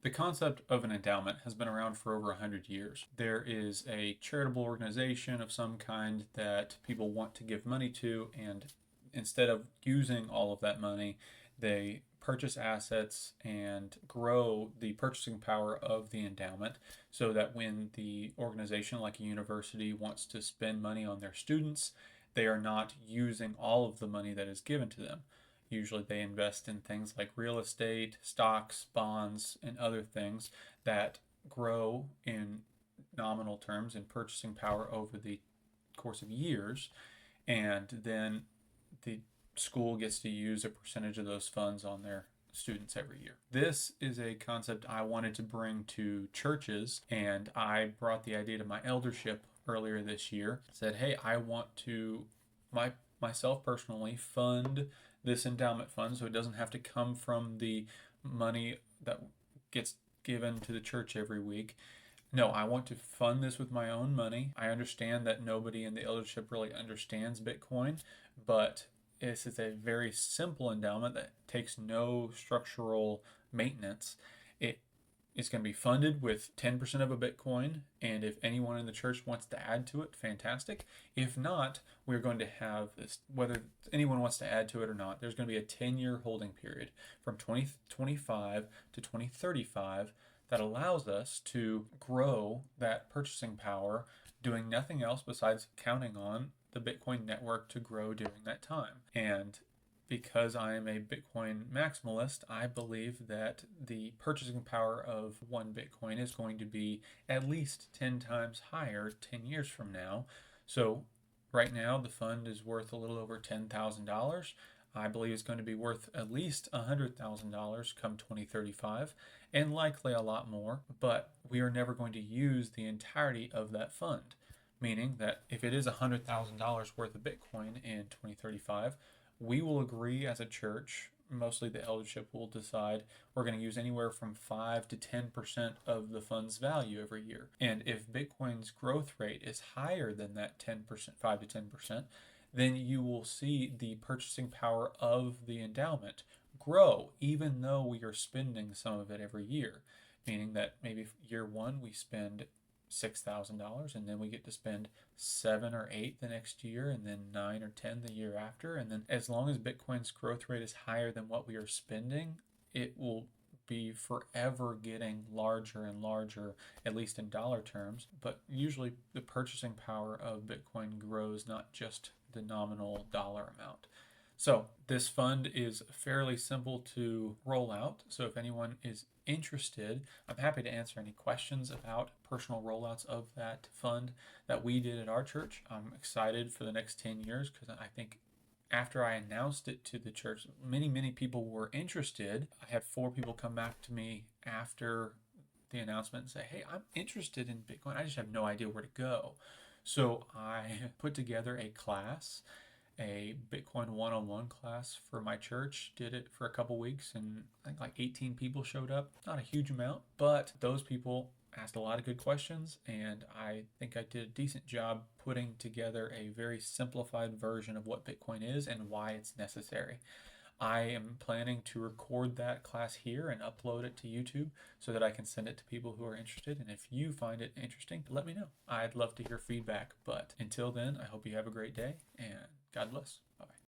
The concept of an endowment has been around for over 100 years. There is a charitable organization of some kind that people want to give money to, and instead of using all of that money, they purchase assets and grow the purchasing power of the endowment so that when the organization, like a university, wants to spend money on their students, they are not using all of the money that is given to them. Usually they invest in things like real estate, stocks, bonds, and other things that grow in nominal terms in purchasing power over the course of years. And then the school gets to use a percentage of those funds on their students every year. This is a concept I wanted to bring to churches, and I brought the idea to my eldership earlier this year. Said, hey, I want to myself personally fund this endowment fund so it doesn't have to come from the money that gets given to the church every week. No, I want to fund this with my own money. I understand that nobody in the eldership really understands Bitcoin, but this is a very simple endowment that takes no structural maintenance. It is going to be funded with 10% of a Bitcoin, and if anyone in the church wants to add to it, fantastic. If not, we're going to have this, whether anyone wants to add to it or not, there's going to be a 10-year holding period from 2025 to 2035 that allows us to grow that purchasing power doing nothing else besides counting on the Bitcoin network to grow during that time. And because I am a Bitcoin maximalist, I believe that the purchasing power of one Bitcoin is going to be at least 10 times higher 10 years from now. So, right now, the fund is worth a little over $10,000. I believe it's going to be worth at least $100,000 come 2035, and likely a lot more, but we are never going to use the entirety of that fund. Meaning that if it is $100,000 worth of Bitcoin in 2035, we will agree as a church, mostly the eldership will decide we're going to use anywhere from 5 to 10% of the fund's value every year. And if Bitcoin's growth rate is higher than that 10%, 5 to 10%, then you will see the purchasing power of the endowment grow, even though we are spending some of it every year. Meaning that maybe year one we spend $6,000 and then we get to spend 7 or 8 the next year, and then 9 or 10 the year after. And then as long as Bitcoin's growth rate is higher than what we are spending, it will be forever getting larger and larger, at least in dollar terms. But usually the purchasing power of Bitcoin grows, not just the nominal dollar amount. So this fund is fairly simple to roll out. So if anyone is interested, I'm happy to answer any questions about personal rollouts of that fund that we did at our church. I'm excited for the next 10 years because I think after I announced it to the church, many people were interested. I had 4 people come back to me after the announcement and say, hey, I'm interested in Bitcoin. I just have no idea where to go. So I put together a Bitcoin one-on-one class for my church. Did it for a couple weeks, and I think like 18 people showed up. Not a huge amount, but those people asked a lot of good questions, and I think I did a decent job putting together a very simplified version of what Bitcoin is and why it's necessary. I am planning to record that class here and upload it to YouTube so that I can send it to people who are interested. And if you find it interesting, let me know. I'd love to hear feedback. But until then, I hope you have a great day and God bless. Bye.